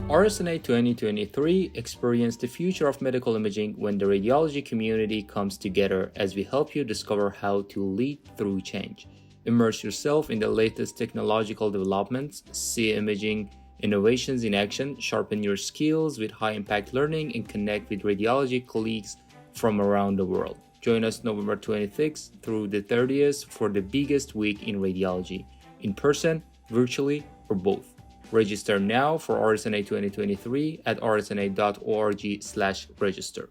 RSNA 2023 Experience the Future of Medical Imaging when the radiology community comes together as we help you discover how to lead through change. Immerse yourself in the latest technological developments, see imaging innovations in action, sharpen your skills with high-impact learning, and connect with radiology colleagues from around the world. Join us November 26th through the 30th for the biggest week in radiology, in person, virtually, or both. Register now for RSNA 2023 at rsna.org/register.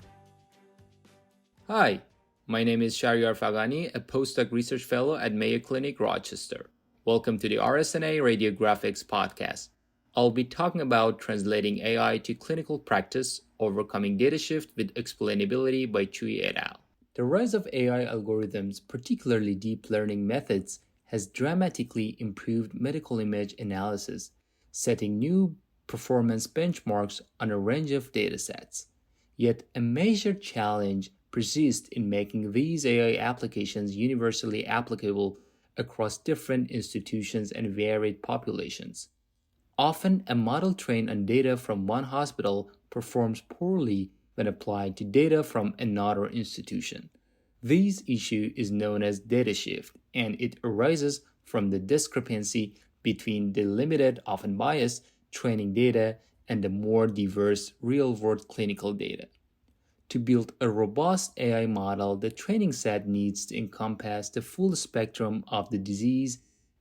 Hi, my name is Shahriar Faghani, a postdoc research fellow at Mayo Clinic, Rochester. Welcome to the RSNA Radiographics podcast. I'll be talking about translating AI to clinical practice, overcoming data shift with explainability by Chui et al. The rise of AI algorithms, particularly deep learning methods, has dramatically improved medical image analysis, setting new performance benchmarks on a range of datasets. Yet a major challenge persists in making these AI applications universally applicable across different institutions and varied populations. Often, a model trained on data from one hospital performs poorly when applied to data from another institution. This issue is known as data shift, and it arises from the discrepancy between the limited, often biased, training data and the more diverse real-world clinical data. To build a robust AI model, the training set needs to encompass the full spectrum of the disease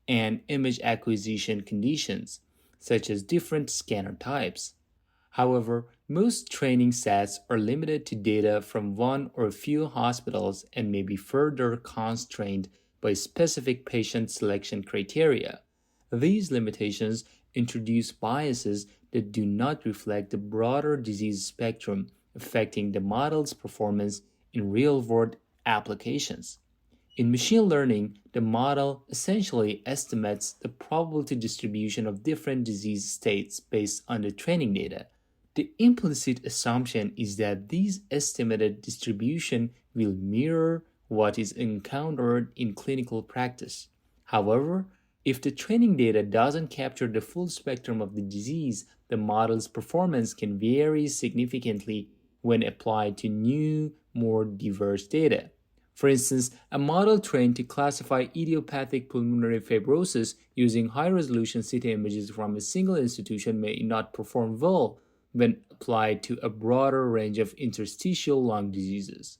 and image acquisition conditions, such as different scanner types. However, most training sets are limited to data from one or a few hospitals and may be further constrained by specific patient selection criteria. These limitations introduce biases that do not reflect the broader disease spectrum affecting the model's performance in real-world applications. In machine learning, the model essentially estimates the probability distribution of different disease states based on the training data. The implicit assumption is that this estimated distribution will mirror what is encountered in clinical practice. However, if the training data doesn't capture the full spectrum of the disease, the model's performance can vary significantly when applied to new, more diverse data. For instance, a model trained to classify idiopathic pulmonary fibrosis using high-resolution CT images from a single institution may not perform well when applied to a broader range of interstitial lung diseases.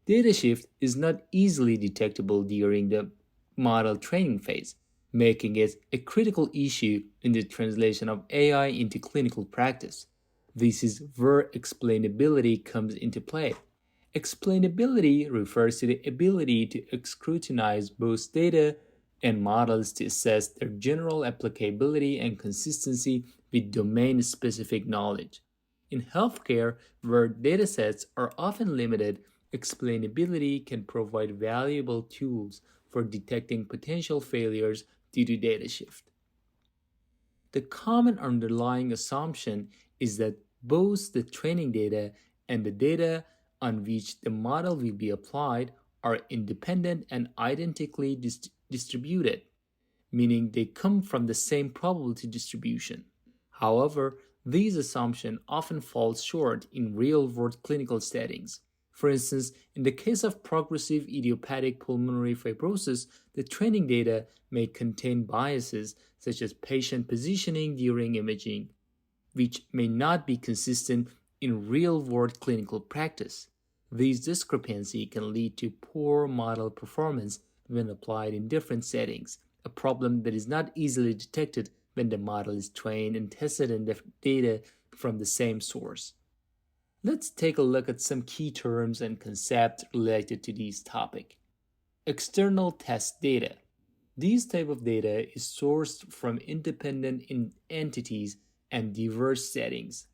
Data shift is not easily detectable during the model training phase, making it a critical issue in the translation of AI into clinical practice. This is where explainability comes into play. Explainability refers to the ability to scrutinize both data and models to assess their general applicability and consistency with domain-specific knowledge. In healthcare, where datasets are often limited, explainability can provide valuable tools for detecting potential failures due to data shift. The common underlying assumption is that both the training data and the data on which the model will be applied are independent and identically distributed, meaning they come from the same probability distribution. However, these assumptions often fall short in real-world clinical settings. For instance, in the case of progressive idiopathic pulmonary fibrosis, the training data may contain biases such as patient positioning during imaging, which may not be consistent in real-world clinical practice. This discrepancy can lead to poor model performance when applied in different settings, a problem that is not easily detected when the model is trained and tested in the data from the same source. Let's take a look at some key terms and concepts related to this topic. External test data. This type of data is sourced from independent entities and diverse settings.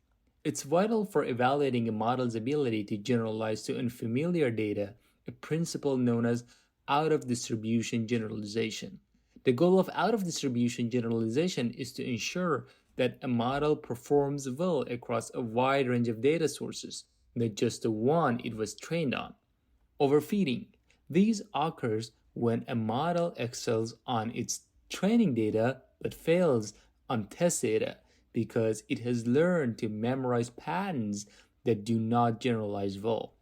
It's vital for evaluating a model's ability to generalize to unfamiliar data, a principle known as out-of-distribution generalization. The goal of out-of-distribution generalization is to ensure that a model performs well across a wide range of data sources, not just the one it was trained on. Overfitting. This occurs when a model excels on its training data but fails on test data, because it has learned to memorize patterns that do not generalize well.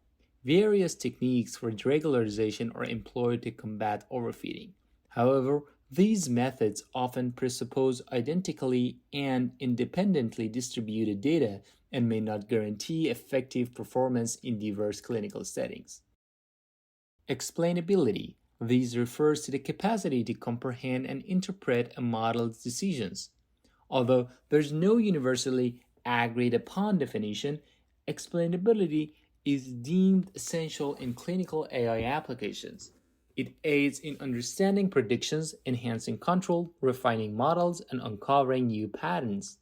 Various techniques for regularization are employed to combat overfitting. However, these methods often presuppose identically and independently distributed data and may not guarantee effective performance in diverse clinical settings. Explainability. This refers to the capacity to comprehend and interpret a model's decisions. Although there's no universally agreed upon definition, explainability is deemed essential in clinical AI applications. It aids in understanding predictions, enhancing control, refining models, and uncovering new patterns.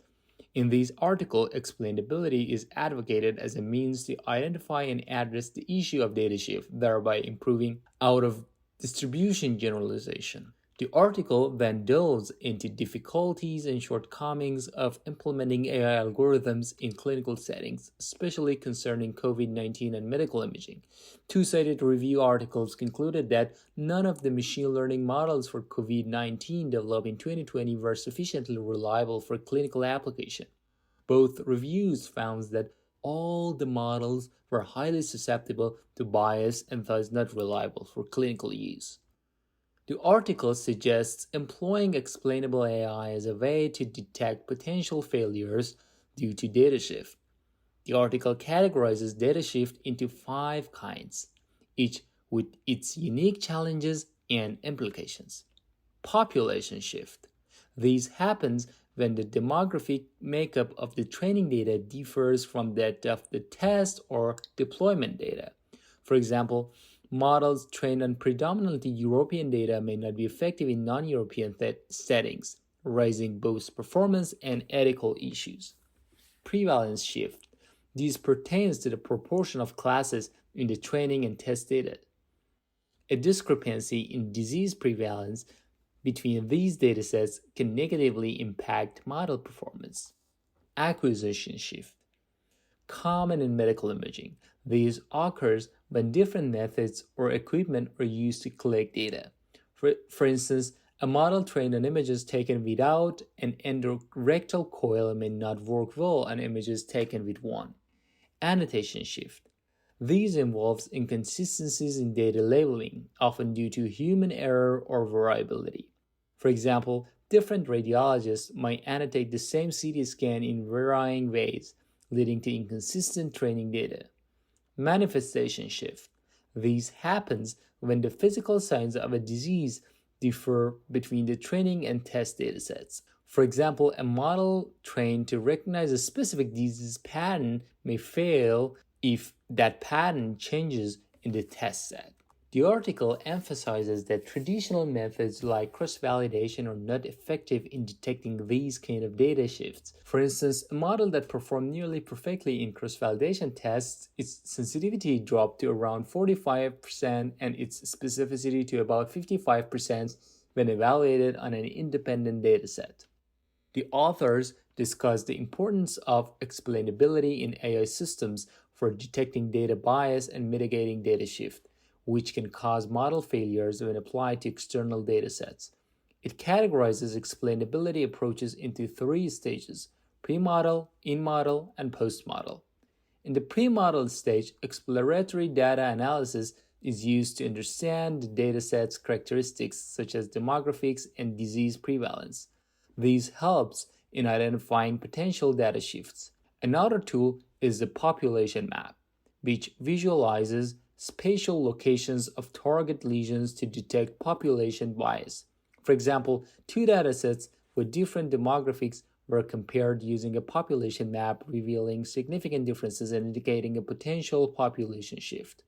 In this article, explainability is advocated as a means to identify and address the issue of data shift, thereby improving out of distribution generalization. The article then delves into difficulties and shortcomings of implementing AI algorithms in clinical settings, especially concerning COVID 19 and medical imaging. Two cited review articles concluded that none of the machine learning models for COVID 19 developed in 2020 were sufficiently reliable for clinical application. Both reviews found that all the models were highly susceptible to bias and thus not reliable for clinical use. The article suggests employing explainable AI as a way to detect potential failures due to data shift. The article categorizes data shift into five kinds, each with its unique challenges and implications. Population shift. This happens when the demographic makeup of the training data differs from that of the test or deployment data. For example, models trained on predominantly European data may not be effective in non European settings, raising both performance and ethical issues. Prevalence shift. This pertains to the proportion of classes in the training and test data. A discrepancy in disease prevalence between these datasets can negatively impact model performance. Acquisition shift. Common in medical imaging. This occurs when different methods or equipment are used to collect data. For instance, a model trained on images taken without an endorectal coil may not work well on images taken with one. Annotation shift. These involves inconsistencies in data labeling, often due to human error or variability. For example, different radiologists might annotate the same CT scan in varying ways, leading to inconsistent training data. Manifestation shift. This happens when the physical signs of a disease differ between the training and test datasets. For example, a model trained to recognize a specific disease pattern may fail if that pattern changes in the test set. The article emphasizes that traditional methods like cross-validation are not effective in detecting these kind of data shifts. For instance, a model that performed nearly perfectly in cross-validation tests, its sensitivity dropped to around 45% and its specificity to about 55% when evaluated on an independent dataset. The authors discuss the importance of explainability in AI systems for detecting data bias and mitigating data shift, which can cause model failures when applied to external datasets. It categorizes explainability approaches into three stages: pre-model, in-model, and post-model. In the pre-model stage, exploratory data analysis is used to understand the dataset's characteristics such as demographics and disease prevalence. This helps in identifying potential data shifts. Another tool is the population map, which visualizes spatial locations of target lesions to detect population bias. For example, two datasets with different demographics were compared using a population map, revealing significant differences and indicating a potential population shift.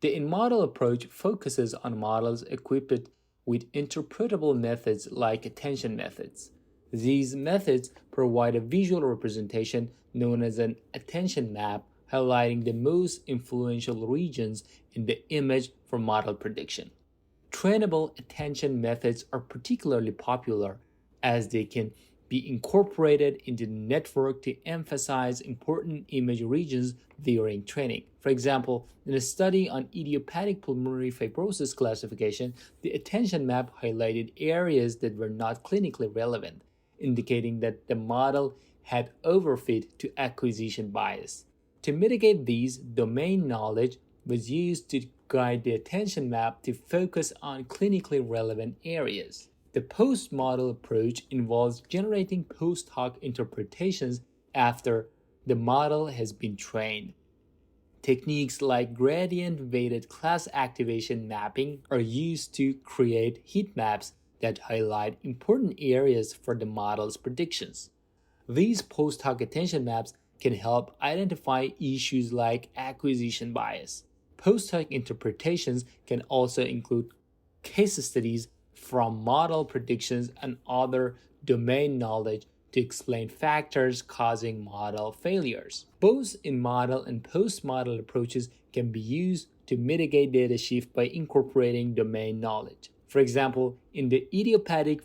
The in-model approach focuses on models equipped with interpretable methods like attention methods. These methods provide a visual representation known as an attention map, highlighting the most influential regions in the image for model prediction. Trainable attention methods are particularly popular as they can be incorporated into the network to emphasize important image regions during training. For example, in a study on idiopathic pulmonary fibrosis classification, the attention map highlighted areas that were not clinically relevant, indicating that the model had overfit to acquisition bias. To mitigate these, domain knowledge was used to guide the attention map to focus on clinically relevant areas. The post-model approach involves generating post-hoc interpretations after the model has been trained. Techniques like gradient-weighted class activation mapping are used to create heat maps that highlight important areas for the model's predictions. These post hoc attention maps can help identify issues like acquisition bias. Post hoc interpretations can also include case studies from model predictions and other domain knowledge to explain factors causing model failures. Both in model and post model approaches can be used to mitigate data shift by incorporating domain knowledge. For example, in the idiopathic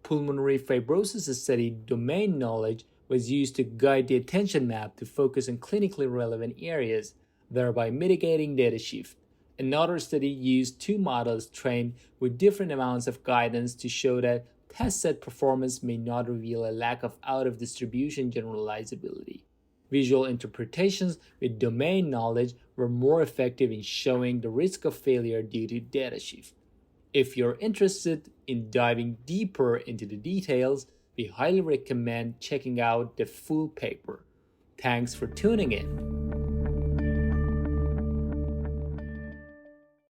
pulmonary fibrosis study, domain knowledge was used to guide the attention map to focus on clinically relevant areas, thereby mitigating data shift. Another study used two models trained with different amounts of guidance to show that test set performance may not reveal a lack of out-of-distribution generalizability. Visual interpretations with domain knowledge were more effective in showing the risk of failure due to data shift. If you're interested in diving deeper into the details, we highly recommend checking out the full paper. Thanks for tuning in.